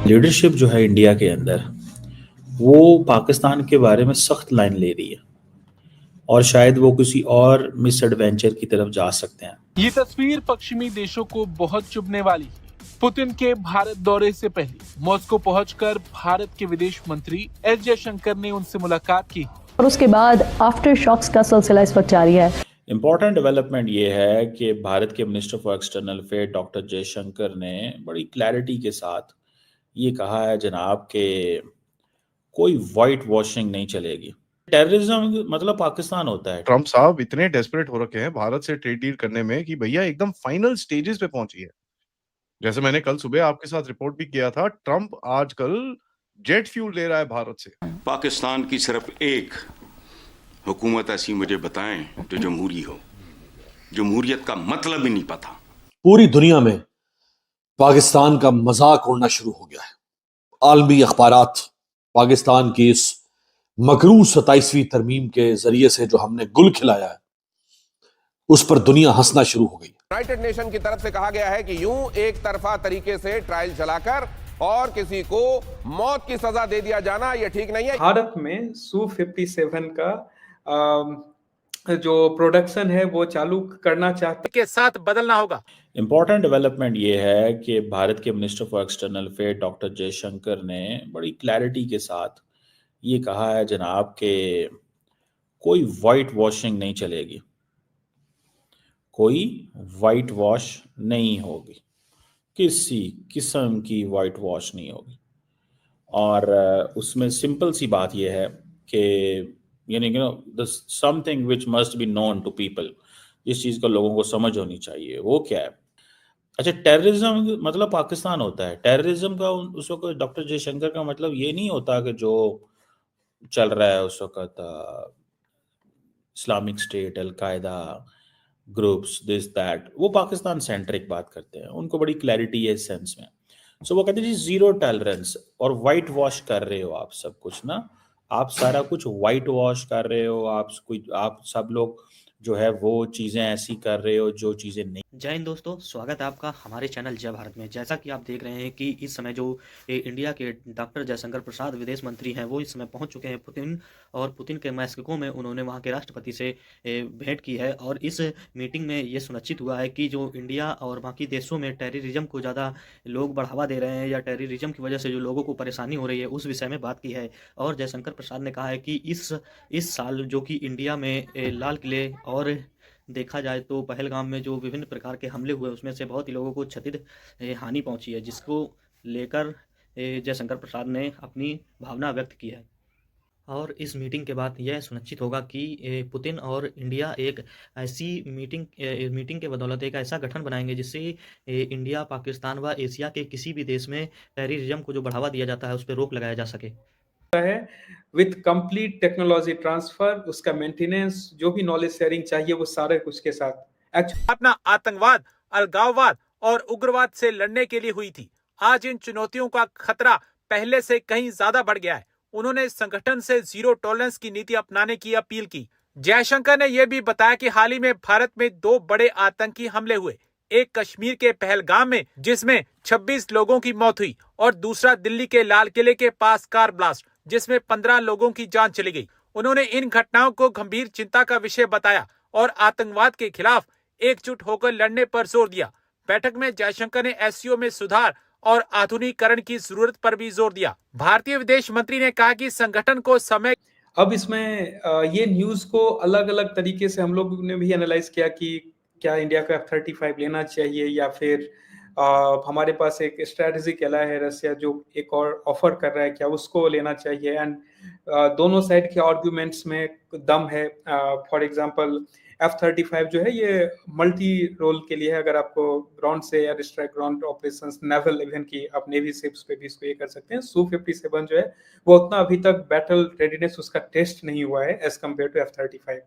Leadership जो है India के अंदर वो पाकिस्तान के बारे में सख्त लाइन ले रही है और शायद वो किसी और मिस एडवेंचर की तरफ जा सकते हैं। ये तस्वीर पश्चिमी देशों को बहुत चुभने वाली है। पुतिन के भारत दौरे से पहले मॉस्को पहुंचकर भारत के विदेश मंत्री एस जयशंकर ने उनसे मुलाकात की और उसके बाद आफ्टर शॉक्स का सिलसिला इस वक्त जारी है। इम्पॉर्टेंट डेवलपमेंट ये है कि भारत के minister for external affair doctor Jaishankar ने बड़ी क्लैरिटी के साथ ये कहा है जनाब कि कोई वाइट वॉशिंग नहीं चलेगी। टेररिज्म मतलब पाकिस्तान होता है। ट्रम्प साहब इतने डेस्परेट हो रखे हैं भारत से ट्रेड डील करने में कि भैया एकदम फाइनल स्टेजेस पे पहुंची है। जैसे मैंने कल सुबह आपके साथ रिपोर्ट भी किया था, ट्रम्प आजकल जेट फ्यूल ले रहा है भारत से। पाकिस्तान की सिर्फ एक हुकूमत ऐसी मुझे बताएं जो जमहूरी हो। जमहूरियत का मतलब ही नहीं पता। पूरी दुनिया में पाकिस्तान का मजाक उड़ना शुरू हो गया है। आलमी अखबारात पाकिस्तान की इस मकरूर 27वीं तरमीम के जरिए से जो हमने गुल खिलाया है उस पर दुनिया हंसना शुरू हो गई। यूनाइटेड नेशन की तरफ से कहा गया है कि यूं एक तरफा तरीके से ट्रायल चलाकर और किसी को मौत की सजा दे दिया जाना यह ठीक नहीं है। भारत में Su-57 का जो प्रोडक्शन है वो चालू करना चाहते के साथ बदलना होगा। इम्पॉर्टेंट डेवलपमेंट ये है कि भारत के minister for external affair doctor Jaishankar ने बड़ी क्लैरिटी के साथ ये कहा है जनाब कि कोई वाइट वॉशिंग नहीं चलेगी, कोई वाइट वॉश नहीं होगी, किसी किस्म की वाइट वॉश नहीं होगी। और उसमें सिंपल सी बात यह है कि यानी कि the something which must be known to people, जिस चीज़ का लोगों को समझ होनी चाहिए वो क्या है। अच्छा, टेररिज्म मतलब पाकिस्तान होता है। टेररिज्म का उस वक्त डॉक्टर जयशंकर का मतलब ये नहीं होता कि जो चल रहा है उस वक्त Islamic state, al Qaeda groups, this that, वो पाकिस्तान सेंट्रिक बात करते हैं। उनको बड़ी क्लैरिटी है इस सेंस में। सो वो कहते हैं जी जीरो टॉलरेंस। और वाइट वॉश कर रहे हो आप सब कुछ ना, आप सारा कुछ वाइट वॉश कर रहे हो। आप सब लोग जो है वो चीज़ें ऐसी कर रहे हो जो चीज़ें नहीं। जय हिंद दोस्तों, स्वागत है आपका हमारे चैनल जय भारत में। जैसा कि आप देख रहे हैं कि इस समय जो इंडिया के डॉक्टर जयशंकर प्रसाद विदेश मंत्री हैं वो इस समय पहुंच चुके हैं पुतिन, और पुतिन के मैक्सिको में उन्होंने वहां के राष्ट्रपति से भेंट की है। और इस मीटिंग में ये सुनिश्चित हुआ है कि जो इंडिया और बाकी देशों में टेररिज्म को ज़्यादा लोग बढ़ावा दे रहे हैं या टेररिज्म की वजह से जो लोगों को परेशानी हो रही है उस विषय में बात की है। और जयशंकर प्रसाद ने कहा है कि इस साल जो कि इंडिया में लाल किले और देखा जाए तो पहलगाम में जो विभिन्न प्रकार के हमले हुए उसमें से बहुत ही लोगों को क्षतिद हानि पहुंची है, जिसको लेकर जयशंकर प्रसाद ने अपनी भावना व्यक्त की है। और इस मीटिंग के बाद यह सुनिश्चित होगा कि पुतिन और इंडिया एक ऐसी मीटिंग के बदौलत एक ऐसा गठन बनाएंगे जिससे इंडिया, पाकिस्तान व एशिया के किसी भी देश में टेररिज्म को जो बढ़ावा दिया जाता है उस पर रोक लगाया जा सके है। विथ कंप्लीट टेक्नोलॉजी ट्रांसफर, उसका मेंटेनेंस, जो भी नॉलेज शेयरिंग चाहिए वो सारे कुछ के साथ अपना आतंकवाद, अलगाववाद और उग्रवाद से लड़ने के लिए हुई थी। आज इन चुनौतियों का खतरा पहले से कहीं ज्यादा बढ़ गया है। उन्होंने संगठन से जीरो टॉलरेंस की नीति अपनाने की अपील की। जयशंकर ने यह भी बताया कि हाल ही में भारत में 2 बड़े आतंकी हमले हुए, एक कश्मीर के पहलगाम में जिसमें 26 लोगों की मौत हुई और दूसरा दिल्ली के लाल किले के पास कार ब्लास्ट जिसमें 15 लोगों की जान चली गई। उन्होंने इन घटनाओं को गंभीर चिंता का विषय बताया और आतंकवाद के खिलाफ एकजुट होकर लड़ने पर जोर दिया। बैठक में जयशंकर ने एससीओ में सुधार और आधुनिकीकरण की जरूरत पर भी जोर दिया। भारतीय विदेश मंत्री ने कहा कि संगठन को समय अब इसमें ये न्यूज को अलग अलग तरीके से हम लोग ने भी एनालाइज किया कि क्या इंडिया को F-35 लेना चाहिए या फिर हमारे पास एक स्ट्रैटेजिक एलाय है रसिया जो एक और ऑफर कर रहा है, क्या उसको लेना चाहिए। एंड दोनों साइड के आर्ग्यूमेंट्स में दम है। फॉर एग्जांपल F-35 जो है ये मल्टी रोल के लिए है। अगर आपको ग्राउंड से air strike, ground operations, naval even की आप नेवी शिप्स पे भी इसको ये कर सकते हैं। Su-57 जो है वो उतना अभी तक बैटल रेडीनेस उसका टेस्ट नहीं हुआ है as compare to F-35।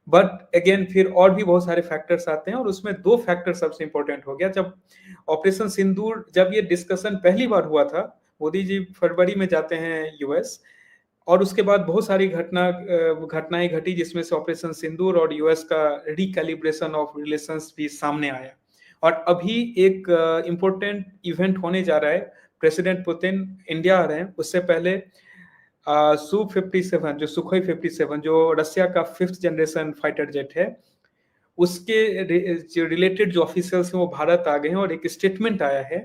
But again फिर और भी बहुत सारे फैक्टर्स आते हैं और उसमें 2 फैक्टर सबसे इंपॉर्टेंट हो गया। जब ऑपरेशन सिंदूर, जब ये डिस्कशन पहली बार हुआ था, मोदी जी फरवरी में जाते हैं यूएस और उसके बाद बहुत सारी घटनाएं घटी जिसमें से ऑपरेशन सिंदूर और यूएस का रिकैलिब्रेशन ऑफ रिलेशंस भी सामने आया। और अभी एक इम्पोर्टेंट इवेंट होने जा रहा है प्रेसिडेंट पुतिन इंडिया आ रहे हैं, उससे पहले Su-57 जो सुखोई 57 जो रसिया का 5th जनरेशन फाइटर जेट है, उसके जो रिलेटेड जो ऑफिशियल्स हैं वो भारत आ गए हैं और एक स्टेटमेंट आया है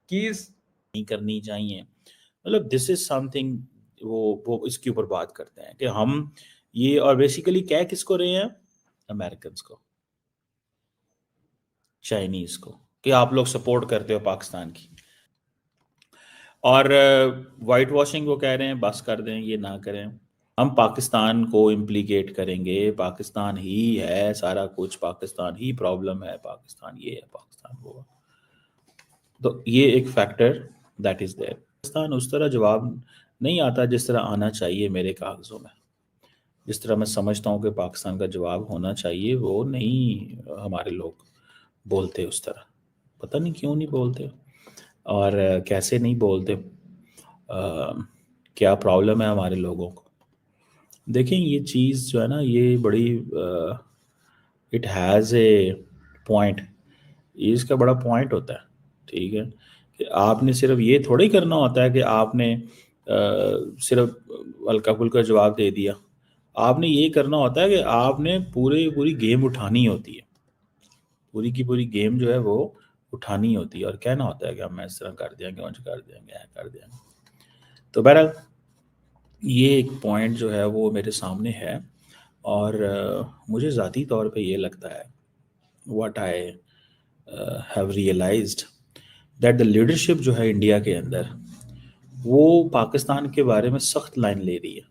कि नहीं करनी चाहिए। मतलब दिस इज समथिंग वो इसके ऊपर बात करते हैं कि हम ये, और बेसिकली कह किसको रहे हैं? अमेरिकन को, चाइनीज को, कि आप लोग सपोर्ट करते हो पाकिस्तान की। और वाइट वॉशिंग वो कह रहे हैं बस कर दें, ये ना करें, हम पाकिस्तान को इम्प्लीकेट करेंगे, पाकिस्तान ही है सारा कुछ, पाकिस्तान ही प्रॉब्लम है, पाकिस्तान ये है, पाकिस्तान वो है। तो ये एक factor that is there. Pakistan उस तरह जवाब नहीं आता जिस तरह आना चाहिए मेरे कागजों में, जिस तरह मैं समझता हूँ कि पाकिस्तान का जवाब होना चाहिए, वो नहीं हमारे लोग बोलते उस तरह। पता नहीं क्यों नहीं बोलते और कैसे नहीं बोलते, क्या प्रॉब्लम है हमारे लोगों को। देखें ये चीज़ जो है ना, ये बड़ी इट हैज़ ए पॉइंट, इसका बड़ा पॉइंट होता है, ठीक है, कि आपने सिर्फ ये थोड़ा ही करना होता है कि आपने सिर्फ हल्का फुल्का जवाब दे दिया। आपने ये करना होता है कि आपने पूरी गेम उठानी होती है, पूरी की पूरी गेम जो है वो उठानी होती है और कहना होता है कि हम इस तरह कर देंगे, उंच कर देंगे, कर देंगे। तो बहरहाल ये एक पॉइंट जो है वो मेरे सामने है और मुझे ज़ाती तौर पे ये लगता है, what I have realised that the leadership जो है इंडिया के अंदर वो पाकिस्तान के बारे में सख्त लाइन ले रही है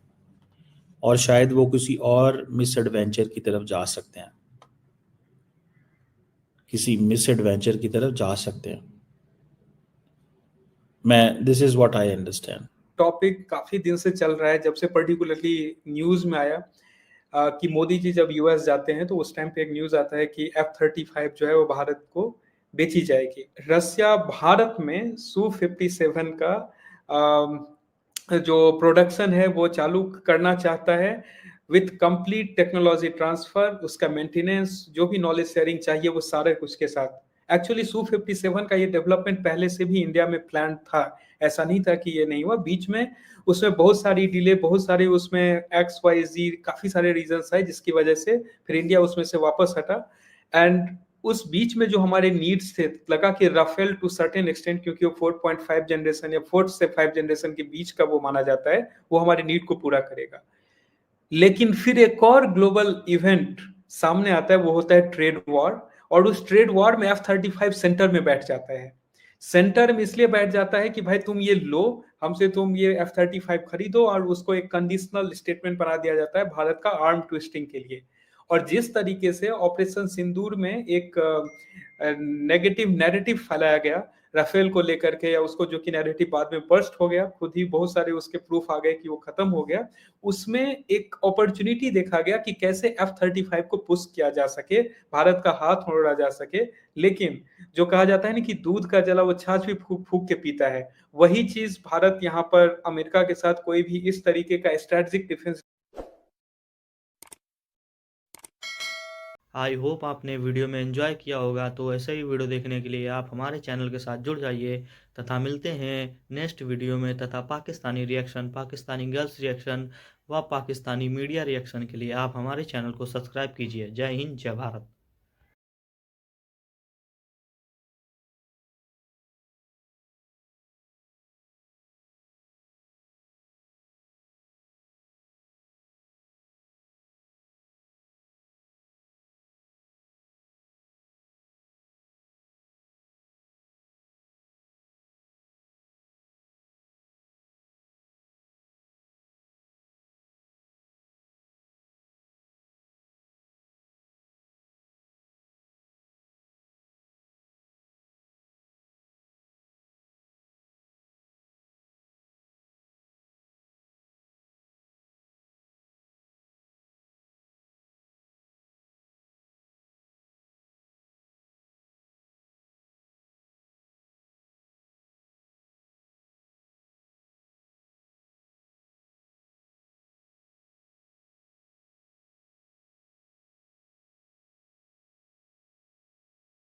और शायद वो किसी और मिस एडवेंचर की तरफ जा सकते हैं, किसी मिस एडवेंचर की तरफ जा सकते हैं। मैं this is what I understand. Topic काफी दिन से चल रहा है, जब से पर्टिकुलरली न्यूज में आया कि मोदी जी जब यूएस जाते हैं तो उस टाइम पे एक न्यूज आता है कि F-35 जो है वो भारत को बेची जाएगी। रसिया भारत में Su-57 का जो प्रोडक्शन है वो चालू करना चाहता है विथ कंप्लीट टेक्नोलॉजी ट्रांसफर, उसका मेंटेनेंस, जो भी नॉलेज शेयरिंग चाहिए वो सारे कुछ के साथ। एक्चुअली Su-57 का ये डेवलपमेंट पहले से भी इंडिया में प्लान था, ऐसा नहीं था कि ये नहीं हुआ। बीच में उसमें बहुत सारी डिले, बहुत सारे उसमें XYZ काफी सारे रीजंस आए जिसकी वजह से फिर इंडिया उसमें से वापस हटा। एंड उस बीच में जो हमारे नीड्स थे, लगा कि राफेल टू सर्टेन एक्सटेंट, क्योंकि वो 4.5 जनरेशन या 4 से 5 जनरेशन के बीच का वो माना जाता है, वो हमारे नीड को पूरा करेगा। लेकिन फिर एक और ग्लोबल इवेंट सामने आता है, वो होता है ट्रेड वॉर, और उस ट्रेड वॉर में F-35 सेंटर में बैठ जाता है। सेंटर में इसलिए बैठ जाता है कि भाई तुम ये लो, हमसे तुम ये F-35 खरीदो, और उसको एक कंडीशनल स्टेटमेंट बना दिया जाता है भारत का आर्म ट्विस्टिंग के लिए। और जिस तरीके से ऑपरेशन सिंदूर में एक नेगेटिव नैरेटिव फैलाया गया राफेल को लेकर के, या उसको जो कि नैरेटिव बाद में बर्स्ट हो गया, खुद ही बहुत सारे उसके प्रूफ आ गए कि वो खत्म हो गया, उसमें एक अपॉर्चुनिटी देखा गया कि कैसे F-35 को पुश किया जा सके, भारत का हाथ मोड़ा जा सके। लेकिन जो कहा जाता है ना कि दूध का जला वो छाछ भी फूक फूक के पीता है, वही चीज भारत यहाँ पर अमेरिका के साथ कोई भी इस तरीके का स्ट्रेटेजिक डिफेंस। आई होप आपने वीडियो में एंजॉय किया होगा। तो ऐसे ही वीडियो देखने के लिए आप हमारे चैनल के साथ जुड़ जाइए तथा मिलते हैं नेक्स्ट वीडियो में। तथा Pakistani reaction, Pakistani girls reaction व पाकिस्तानी मीडिया रिएक्शन के लिए आप हमारे चैनल को सब्सक्राइब कीजिए। जय हिंद, जय भारत।